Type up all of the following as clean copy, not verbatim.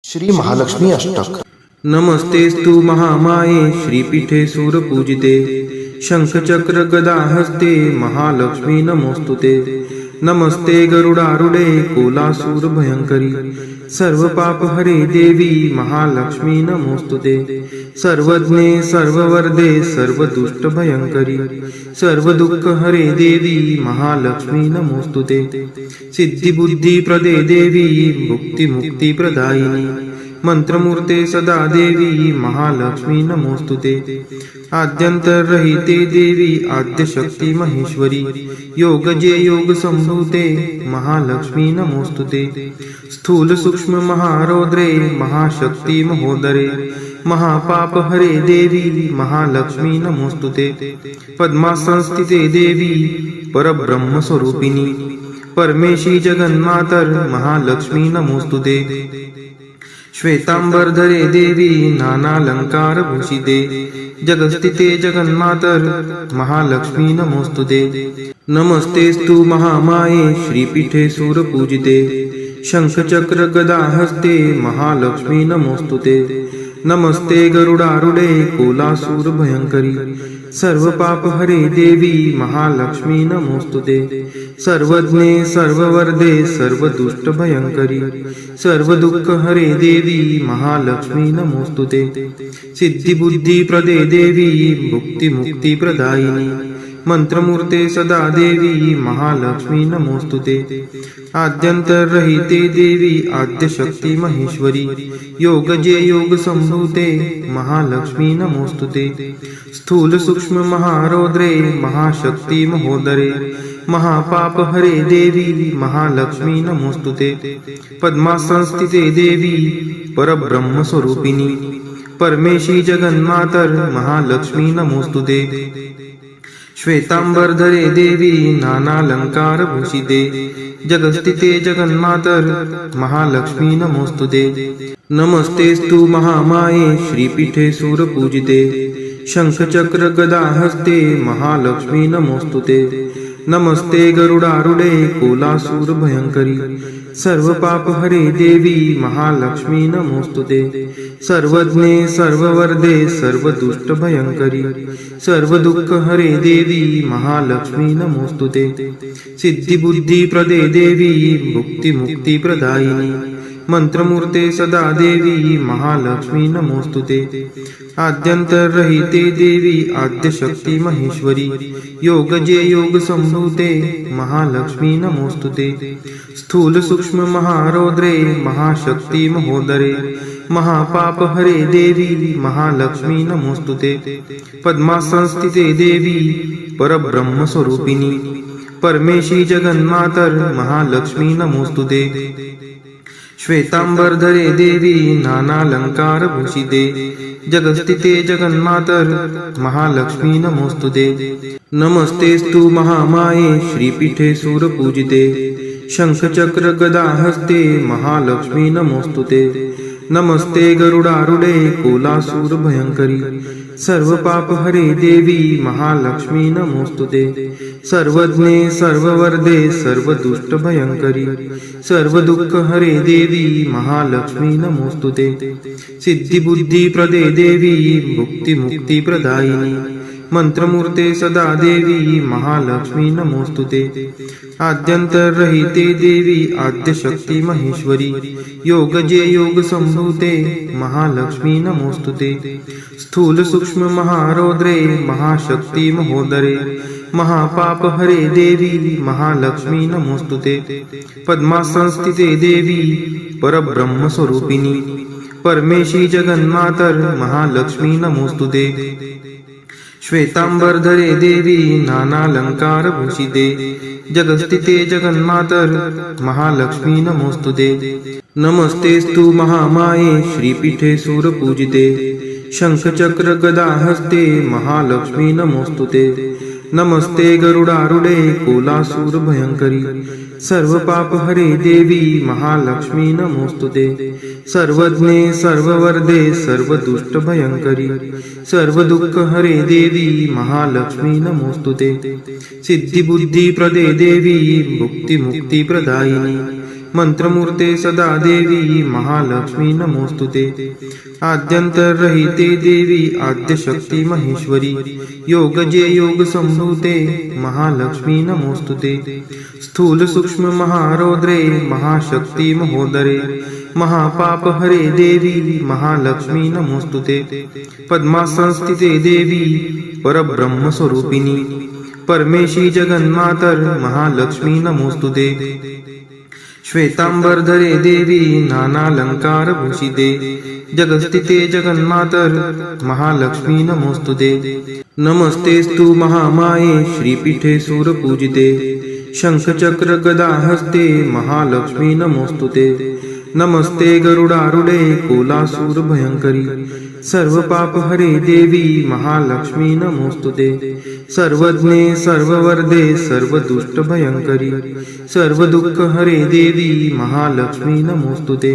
श्री महालक्ष्मी अष्टक. नमस्तेस्तु महामाये श्रीपीठे सूरपूजिते शंखचक्र गदा हस्ते महालक्ष्मी नमोस्तुते. नमस्ते गरुडारूढे कोलासूर भयंकरी सर्व पाप हरे देवी महालक्ष्मी नमोस्तुते. सर्वज्ञे सर्ववरदे सर्वदुष्ट भयंकरी सर्व दुःख हरे देवी महालक्ष्मी नमोस्तुते. सिद्धी बुद्धी प्रदे देवी भुक्ती मुक्ती प्रदायिनी मंत्रमूर्ते सदा देवी महालक्ष्मी नमोस्तुते. आद्यंतरहिते देवी आद्यशक्ती महेश्वरी योगजे योग संभूते महालक्ष्मी नमोस्तुते. स्थूल सूक्ष्म महारौद्रे महाशक्ती महोदरे महापाप हरे देवी महालक्ष्मी नमोस्तुते. पद्मासनस्थिते देवी परब्रह्म स्वरूपिणी परमेशी जगन्मातर महालक्ष्मी नमोस्तुते. श्वेतांबरधरे देवी नानालंकार भूषिते जगस्थिते जगन्मातर महालक्ष्मी नमोस्तुते. नमस्तेस्तु महामाये श्रीपीठे सूरपूजिते शंखचक्र गदा हस्ते महालक्ष्मी नमोस्तुते. नमस्ते गरुडारूढे कोलासूर भयंकरी सर्व पाप हरे देवी महालक्ष्मी नमोस्तुते. सर्वज्ञे सर्ववरदे सर्वदुष्ट भयंकरी सर्व दुःख हरे देवी महालक्ष्मी नमोस्तुते. सिद्धी बुद्धी प्रदे देवी भुक्ती मुक्ती प्रदायिनी मंत्रमूर्ते सदा देवी महालक्ष्मी नमोस्तुते. आद्यंतरहिते देवी आद्यशक्ती महेश्वरी योगजे योग संभूते महालक्ष्मी नमोस्तुते. स्थूल सूक्ष्म महारौद्रे महाशक्ती महोदरे महापाप हरे देवी महालक्ष्मी नमोस्तुते. पद्मासनस्थिते देवी परब्रह्म स्वरूपिणी परमेशी जगन्मातर महालक्ष्मी नमोस्तुते. श्वेतांबरधरे देवी नानालंकार भूषिते जगस्थिते जगन्मातर महालक्ष्मी नमोस्तुते. नमस्तेस्तु महामाये श्रीपीठे सूरपूजिते शंखचक्र गदा हस्ते महालक्ष्मी नमोस्तुते. नमस्ते गरुडारूढे कोलासूर भयंकरी सर्व पाप हरे देवी महालक्ष्मी नमोस्तुते. सर्वज्ञे सर्ववरदे सर्वदुष्ट भयंकरी सर्व दुःख हरे देवी महालक्ष्मी नमोस्तुते. सिद्धी बुद्धी प्रदे देवी भुक्ती मुक्ती प्रदायिनी मंत्रमूर्ते सदा देवी महालक्ष्मी नमोस्तुते. आद्यंतरहिते देवी आद्यशक्ती महेश्वरी योगजे योग संभूते महालक्ष्मी नमोस्तुते. स्थूल सूक्ष्म महारौद्रे महाशक्ती महोदरे महापाप हरे देवी महालक्ष्मी नमोस्तुते. पद्मासनस्थिते देवी परब्रह्म स्वरूपिणी परमेशी जगन्मातर महालक्ष्मी नमोस्तुते. श्वेतांबरधरे देवी नानालंकार भूषिते जगस्थिते जगन्मातर महालक्ष्मी नमोस्तुते. नमस्तेस्तु महामाये श्रीपीठे सूरपूजिते शंखचक्र गदा हस्ते महालक्ष्मी नमोस्तुते. नमस्ते गरुडारूढे कोलासूर भयंकरी सर्व पाप हरे देवी महालक्ष्मी नमोस्तुते. सर्वज्ञे सर्ववरदे सर्वदुष्ट भयंकरी सर्व दुःख हरे देवी महालक्ष्मी नमोस्तुते. सिद्धी बुद्धी प्रदे देवी भुक्ती मुक्ती प्रदायिनी मंत्रमूर्ते सदा देवी महालक्ष्मी नमोस्तुते. आद्यंतरहिते देवी आद्यशक्ती महेश्वरी योगजे योग संभूते महालक्ष्मी नमोस्तुते. स्थूल सूक्ष्म महारौद्रे महाशक्ती महोदरे महापाप हरे देवी महालक्ष्मी नमोस्तुते. पद्मासनस्थिते देवी परब्रह्म स्वरूपिणी परमेशी जगन्मातर महालक्ष्मी नमोस्तुते. श्वेतांबरधरे देवी नानालंकार भूषिते जगस्थिते जगन्मातर महालक्ष्मी नमोस्तुते. नमस्तेस्तु महामाये श्रीपीठे सूरपूजिते शंखचक्र गदा हस्ते महालक्ष्मी नमोस्तुते. नमस्ते गरुडारूढे कोलासूर भयंकरी सर्व पाप हरे देवी महालक्ष्मी नमोस्तुते. सर्वज्ञे सर्ववरदे सर्वदुष्ट भयंकरी सर्व दुःख हरे देवी महालक्ष्मी नमोस्तुते. सिद्धी बुद्धी प्रदे देवी भुक्ती मुक्ती प्रदायिनी मंत्रमूर्ते सदा देवी महालक्ष्मी नमोस्तुते आद्यंतरहिते देवी आद्यशक्ती महेश्वरी योगजे योग संभूते महालक्ष्मी नमोस्तुते स्थूल सूक्ष्म महारौद्रे महाशक्ती महोदरे महापाप हरे देवी महालक्ष्मी नमोस्तुते पद्मासनस्थिते देवी परब्रह्म स्वरूपिणी परमेशी जगन्मातर महालक्ष्मी नमोस्तुते श्वेतांबरधरे देवी नानालंकार भूषिते जगस्थिते जगन्मातर महालक्ष्मी नमोस्तुते नमस्तेस्तु महामाये श्रीपीठे सूरपूजिते शंखचक्र गदा हस्ते महालक्ष्मी नमोस्तुते नमस्ते गरुडारूढे कोलासूर भयंकरी सर्व पाप हरे देवी महालक्ष्मी नमोस्तुते सर्वज्ञे सर्ववर्धे सर्वदुष्ट भयंकरी सर्व दुःख हरे देवी महालक्ष्मी नमोस्तुते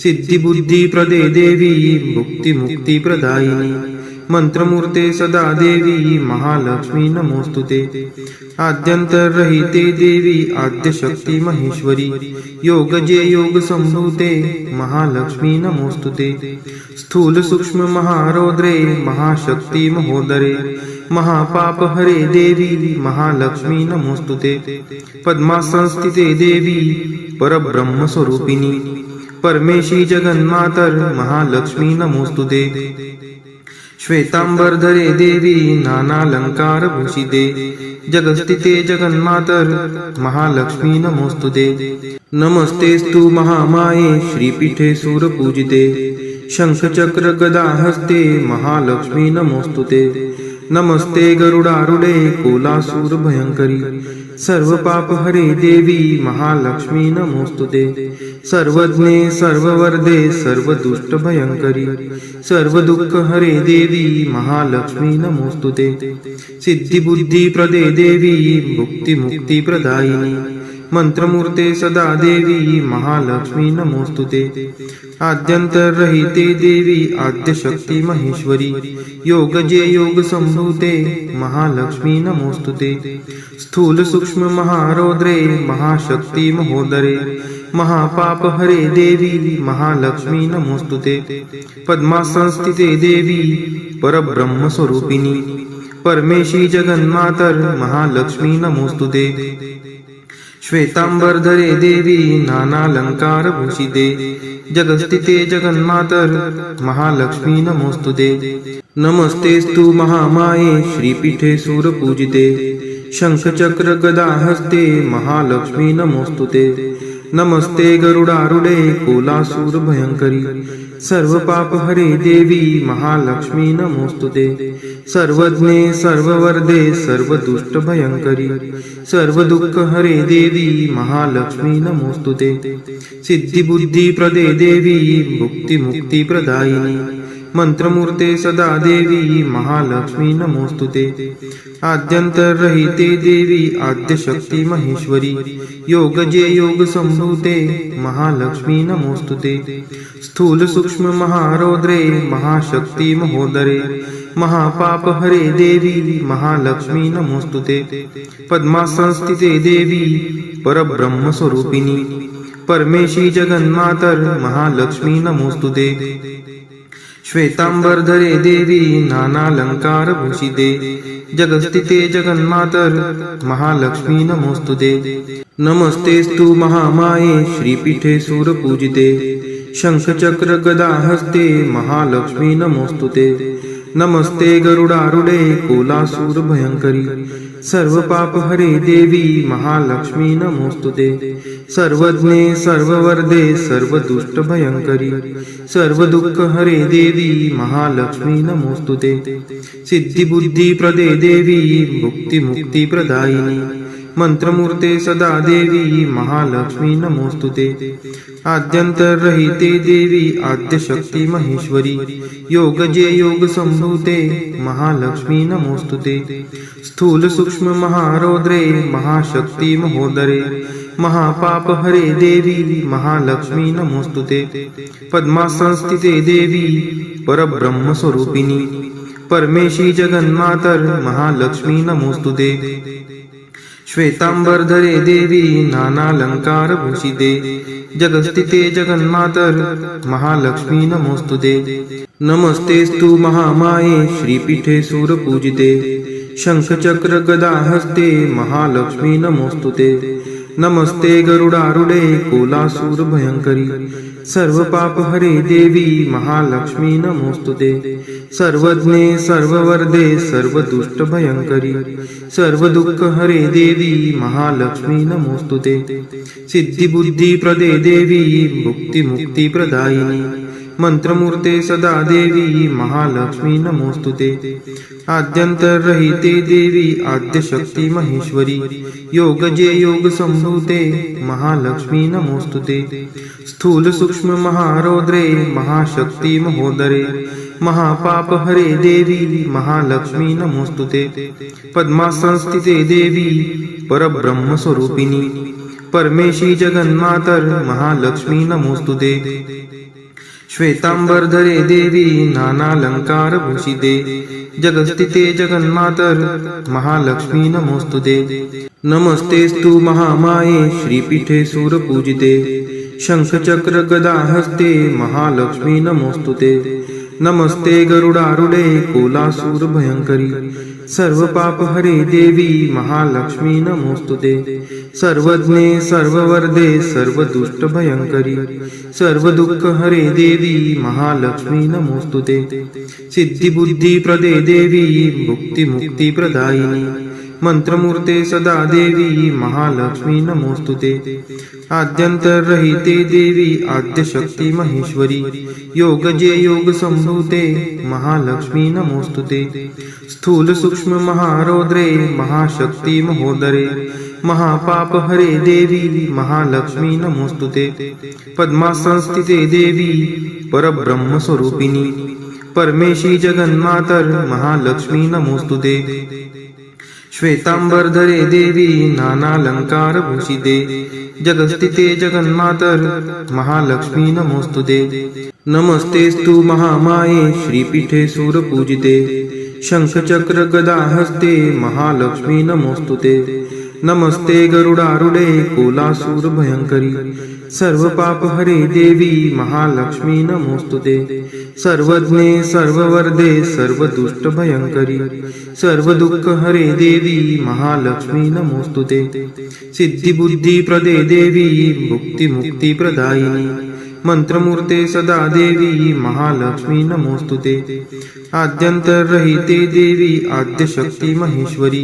सिद्धी बुद्धी प्रदे देवी मुक्ती मुक्ती प्रदायिनी मंत्रमूर्ते सदा देवी महालक्ष्मी नमोस्तुते आद्यंतरहिते देवी आद्यशक्ती महेश्वरी योगजे योग संभूते महालक्ष्मी नमोस्तुते स्थूल सूक्ष्म महारौद्रे महाशक्ती महोदरे महापाप हरे देवी महालक्ष्मी नमोस्तुते पद्मासनस्थिते देवी परब्रह्म स्वरूपिणी परमेशी जगन्मातर महालक्ष्मी नमोस्तुते श्वेतांबरधरे देवी नानालंकार भूषिते जगस्थिते जगन्मातर महालक्ष्मी नमोस्तुते नमस्तेस्तु महामाये श्रीपीठे सूरपूजिते शंखचक्र गदा हस्ते महालक्ष्मी नमोस्तुते नमस्ते गरुडारूढे कोलासूर भयंकरी सर्व पाप हरे देवी महालक्ष्मी नमोस्तुते सर्वज्ञे सर्ववर्धे सर्वदुष्ट भयंकरी सर्व दुःख हरे देवी महालक्ष्मी नमोस्तुते सिद्धी बुद्धी प्रदे देवी मुक्ती मुक्ती प्रदायिनी मंत्रमूर्ते सदा देवी महालक्ष्मी नमोस्तुते आद्यंतरहिते देवी आद्यशक्ती महेश्वरी योगजे योग संभूते महालक्ष्मी नमोस्तुते स्थूल सूक्ष्म महारौद्रे महाशक्ती महोदरे महापाप हरे देवी महालक्ष्मी नमोस्तुते पद्मासनस्थिते देवी परब्रह्म स्वरूपिणी परमेशी जगन्मातर महालक्ष्मी नमोस्तुते श्वेतांबरधरे देवी नानालंकार भूषिते जगस्थिते जगन्मातर महालक्ष्मी नमोस्तुते नमस्तेस्तु महामाये श्रीपीठे सूरपूजिते शंखचक्र गदा हस्ते महालक्ष्मी नमोस्तुते नमस्ते गरुडारूढे कोलासूर भयंकरी सर्व पाप हरे देवी महालक्ष्मी नमोस्तुते सर्वज्ञे सर्ववर्धे सर्वदुष्ट भयंकरी सर्व दुःख हरे देवी महालक्ष्मी नमोस्तुते सिद्धी बुद्धी प्रदे देवी मुक्ती मुक्ती प्रदायिनी मंत्रमूर्ते सदा देवी महालक्ष्मी नमोस्तुते आद्यंतरहिते देवी आद्यशक्ती महेश्वरी योगजे योग संभूते महालक्ष्मी नमोस्तुते स्थूल सूक्ष्म महारौद्रे महाशक्ती महोदरे महापाप हरे देवी महालक्ष्मी नमोस्तुते पद्मासनस्थिते देवी परब्रह्म स्वरूपिणी परमेशी जगन्मातर महालक्ष्मी नमोस्तुते श्वेतांबरधरे देवी नानालंकार भूषिते जगस्थिते जगन्मातर महालक्ष्मी नमोस्तुते नमस्तेस्तु महामाये श्रीपीठे सूरपूजिते शंखचक्र गदा हस्ते महालक्ष्मी नमोस्तुते नमस्ते गरुडारूढे कोलासूर भयंकरी सर्व पाप हरे देवी महालक्ष्मी नमोस्तुते सर्वज्ञे सर्ववर्धे सर्वदुष्ट भयंकरी सर्व दुःख हरे देवी महालक्ष्मी नमोस्तुते सिद्धी बुद्धी प्रदे देवी मुक्ती मुक्ती प्रदायिनी मंत्रमूर्ते सदा देवी महालक्ष्मी नमोस्तुते आद्यंतरहिते देवी आद्यशक्ती महेश्वरी योगजे योग संभूते महालक्ष्मी नमोस्तुते स्थूल सूक्ष्म महारौद्रे महाशक्ती महोदरे महापाप हरे देवी महालक्ष्मी नमोस्तुते पद्मासनस्थिते देवी परब्रह्म स्वरूपिणी परमेशी जगन्मातर महालक्ष्मी नमोस्तुते श्वेतांबरधरे देवी नानालंकारभूषिते जगस्थिते जगन्मातर महालक्ष्मी नमोस्तुते। नमस्तेस्तु महामाये श्रीपीठे सूरपूजिते शंखचक्र गदाहस्ते महालक्ष्मी नमोस्तुते। नमस्ते गरुडारूढे कोलासूर भयंकरी सर्वपापहरे देवी महालक्ष्मी नमोस्तुते। सर्वज्ञे सर्ववरदे सर्वदुष्टभयंकरी सर्वदुःखहरे देवी महालक्ष्मी नमोस्तुते। सिद्धिबुद्धिप्रदे देवी मुक्तिमुक्तिप्रदायिनी मंत्रमूर्ते सदा देवी महालक्ष्मी नमोस्तुते। आद्यंतरहिते देवी आद्यशक्ती महेश्वरी योगजे योग संभूते महालक्ष्मी नमोस्तुते। स्थूल सूक्ष्म महारौद्रे महाशक्ती महोदरे महापापहरे देवी महालक्ष्मी नमोस्तुते। पद्मासनस्थिते देवी परब्रह्म स्वरूपिणी परमेशी जगन्मातर महालक्ष्मी नमोस्तुते। श्वेतांबरधरे देवी नानालंकारभूषिते जगस्थिते जगन्मातर महालक्ष्मी नमोस्तुते। नमस्तेस्तु महामाये श्रीपीठे सूरपूजिते शंखचक्र गदाहस्ते महालक्ष्मी नमोस्तुते। नमस्ते गरुडारूढे कोलासूर भयंकरी सर्वपापहरे देवी महालक्ष्मी नमोस्तुते। सर्वज्ञे सर्ववरदे सर्वदुष्टभयंकरी सर्वदुःखहरे देवी महालक्ष्मी नमोस्तुते। सिद्धिबुद्धिप्रदे देवी मुक्तिमुक्तिप्रदायिनी मंत्रमूर्ते सदा देवी महालक्ष्मी नमोस्तुते। आद्यंतरहिते देवी आद्यशक्ती महेश्वरी योगजे योग संभूते महालक्ष्मी नमोस्तुते। स्थूल सूक्ष्म महारौद्रे महाशक्ती महोदरे महापापहरे देवी महालक्ष्मी नमोस्तुते। पद्मासनस्थिते देवी परब्रह्म स्वरूपिणी परमेशी जगन्मातर महालक्ष्मी नमोस्तुते। श्वेतांबरधरे देवी नानालंकारभूषिते जगस्थिते जगन्मातर महालक्ष्मी नमोस्तुते। नमस्तेस्तु महामाये श्रीपीठे सूरपूजिते शंखचक्र गदाहस्ते महालक्ष्मी नमोस्तुते। नमस्ते गरुडारूढे कोलासूर भयंकरी सर्वपापहरे देवी महालक्ष्मी नमोस्तुते। सर्वज्ञे सर्ववरदे सर्वदुष्टभयंकरी सर्वदुःखहरे देवी महालक्ष्मी नमोस्तुते। सिद्धिबुद्धिप्रदे देवी मुक्तिमुक्तिप्रदायिनी मंत्रमूर्ते सदा देवी महालक्ष्मी नमोस्तुते। आद्यंतरहिते देवी आद्यशक्ती महेश्वरी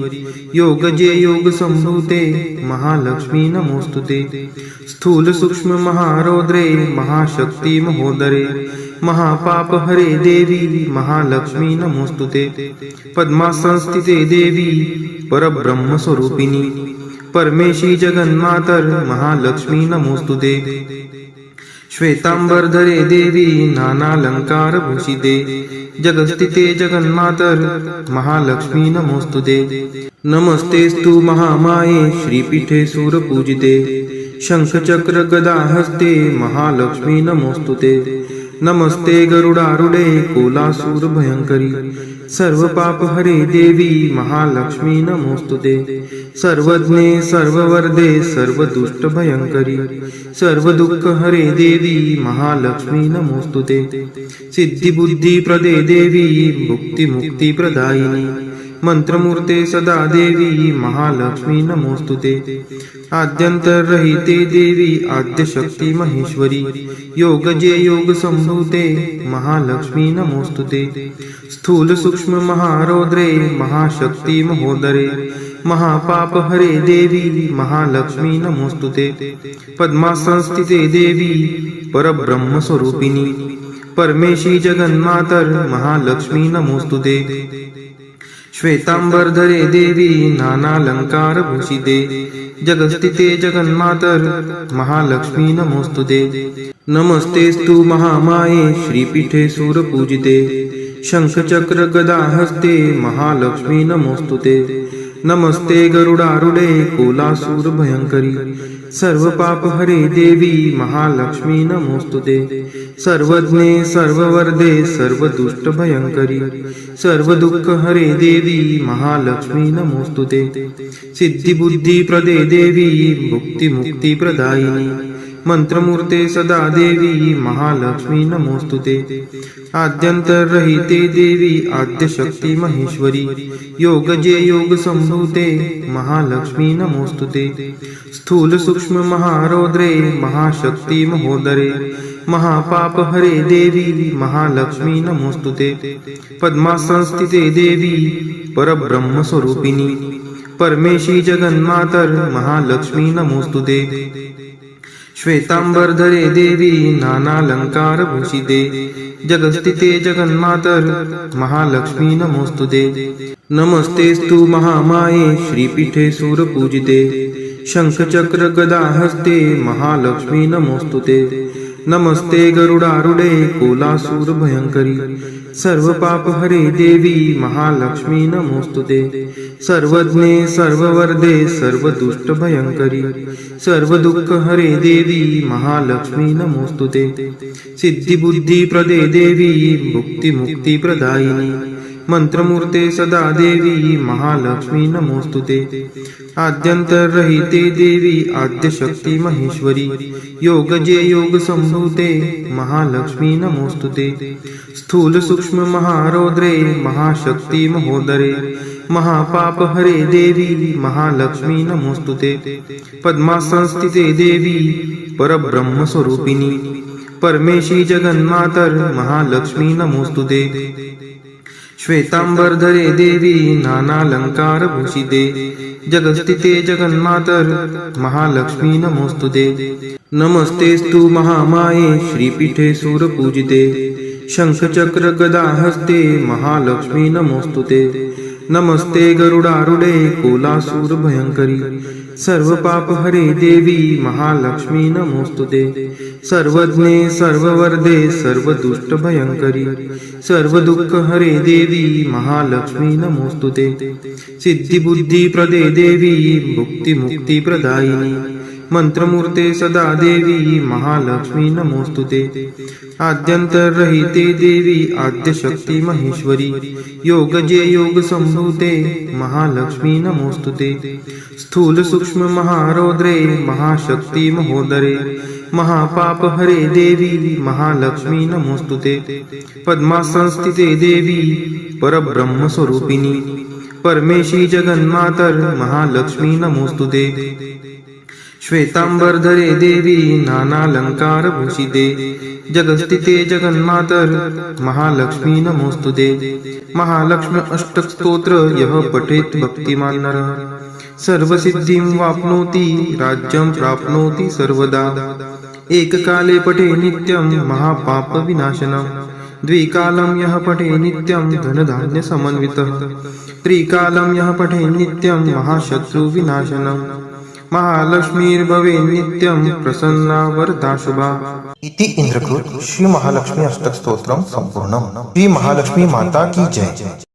योगजे योग संभूते महालक्ष्मी नमोस्तुते। स्थूल सूक्ष्म महारौद्रे महाशक्ती महोदरे महापापहरे देवी महालक्ष्मी नमोस्तुते। पद्मासनस्थिते देवी परब्रह्म स्वरूपिणी परमेशी जगन्मातर महालक्ष्मी नमोस्तुते। श्वेतांबरधरे देवी नानालंकारभूषिते जगस्थिते जगन्मातर महालक्ष्मी नमोस्तुते। नमस्तेस्तु महामाये श्रीपीठे सूरपूजिते शंखचक्र गदाहस्ते महालक्ष्मी नमोस्तुते। नमस्ते गरुडारूढे कोलासूर भयंकरी सर्वपापहरे देवी महालक्ष्मी नमोस्तुते। सर्वज्ञे सर्ववरदे सर्वदुष्टभयंकरी सर्वदुःखहरे देवी महालक्ष्मी नमोस्तुते। सिद्धिबुद्धिप्रदे देवी मुक्तिमुक्तिप्रदायिनी मंत्रमूर्ते सदा देवी महालक्ष्मी नमोस्तुते। आद्यंतरहिते देवी आद्यशक्ती महेश्वरी योगजे योग संभूते महालक्ष्मी नमोस्तुते। स्थूल सूक्ष्म महारौद्रे महाशक्ती महोदरे महापापहरे देवी महालक्ष्मी नमोस्तुते। पद्मासनस्थिते देवी परब्रह्म स्वरूपिणी परमेशी जगन्मातर महालक्ष्मी नमोस्तुते। श्वेतांबरधरे देवी नानालंकारभूषिते जगस्थिते जगन्मातर महालक्ष्मी नमोस्तुते। नमस्तेस्तु महामाये श्रीपीठे सूरपूजिते शंखचक्र गदाहस्ते महालक्ष्मी नमोस्तुते। नमस्ते गरुडारूढे कोलासूर भयंकरी सर्व पाप हरे देवी महालक्ष्मी नमोस्तुते सर्वज्ञे सर्ववर्धे सर्व दुष्ट भयंकरी सर्व दुःख हरे देवी महालक्ष्मी नमोस्तुते सिद्धी बुद्धी प्रदे देवी मुक्ती मुक्ती प्रदायिनी मंत्रमूर्ते सदा देवी महालक्ष्मी नमोस्तुते आद्यंतरहिते देवी आद्यशक्ती महेश्वरी योग जे योग संभूते महालक्ष्मी नमोस्तुते स्थूल सूक्ष्म महारौद्रे महाशक्ती महोदरे महापाप हरे देवी महालक्ष्मी नमोस्तुते पद्मासनस्थिते देवी परब्रह्म स्वरूपिणी परमेशी जगन्मातर महालक्ष्मी नमोस्तुते श्वेतांबरधरे देवी नानालंकार भूषिते जगस्थिते जगन्मातर महालक्ष्मी नमोस्तुते नमस्तेस्तु महामाये श्रीपीठे सूरपूजिते शंखचक्र गदा हस्ते महालक्ष्मी नमोस्तुते नमस्ते गरुडारूढे कोलासूर भयंकरी सर्व पाप हरे देवी महालक्ष्मी नमोस्तुते सर्वज्ञे सर्ववर्धे सर्व दुष्ट भयंकरी सर्व दुःख हरे देवी महालक्ष्मी नमोस्तुते सिद्धी बुद्धी प्रदे देवी मुक्ती मुक्ती प्रदायिनी मंत्रमूर्ते सदा देवी महालक्ष्मी नमोस्तुते आद्यंतरहिते देवी आद्यशक्ती महेश्वरी योग जे योग संभूते महालक्ष्मी नमोस्तुते स्थूल सूक्ष्म महारौद्रे महाशक्ती महोदरे महापाप हरे देवी महालक्ष्मी नमोस्तुते पद्मासनस्थिते देवी परब्रह्म स्वरूपिणी परमेशी जगन्मातर महालक्ष्मी नमोस्तुते श्वेतांबरधरे देवी नानालंकार भूषिते जगस्थिते जगन्मातर महालक्ष्मी नमोस्तुते नमस्तेस्तु महामाये श्रीपीठे सूरपूजिते शंखचक्र गदा हस्ते महालक्ष्मी नमोस्तुते नमस्ते गरुडारूढे कोलासूर भयंकरी सर्व पाप हरे देवी महालक्ष्मी नमोस्तुते सर्वज्ञे सर्ववर्धे सर्व दुष्ट भयंकरी सर्व दुःख हरे देवी महालक्ष्मी नमोस्तुते सिद्धी बुद्धी प्रदे देवी मुक्ती मुक्ती प्रदायिनी मंत्रमूर्ते सदा देवी महालक्ष्मी नमोस्तुते आद्यंतरहिते देवी आद्यशक्ती महेश्वरी योग जे योग संभूते महालक्ष्मी नमोस्तुते स्थूल सूक्ष्म महारौद्रे महाशक्ती महोदरे महापाप हरे देवी महालक्ष्मी नमोस्तुते पद्मासनस्थिते देवी परब्रह्म स्वरूपिणी परमेशी जगन्मातर महालक्ष्मी नमोस्तुते श्वेतांबरधरे देवी नानालंकार भूषिते जगस्थिते जगन्मातर महालक्ष्मी नमोस्तुते महालक्ष्मी अष्टक स्तोत्र यः पठेत् भक्तिमान् नरः सर्वसिद्धिं वाप्नोति राज्यं प्राप्नोति सर्वदा एककाले पठे नित्यं महापाप विनाशनम् द्विकालं यः पठे नित्यं धनधान्य समन्वितः त्रिकालं यः पठे नित्यं महाशत्रु विनाशनम् महालक्ष्मीर्भवे नित्यं प्रसन्ना वरदा शुभा। इति इंद्रकृत श्री महालक्ष्मी अष्टक स्तोत्रम संपूर्णम। श्री महालक्ष्मी माता की जय।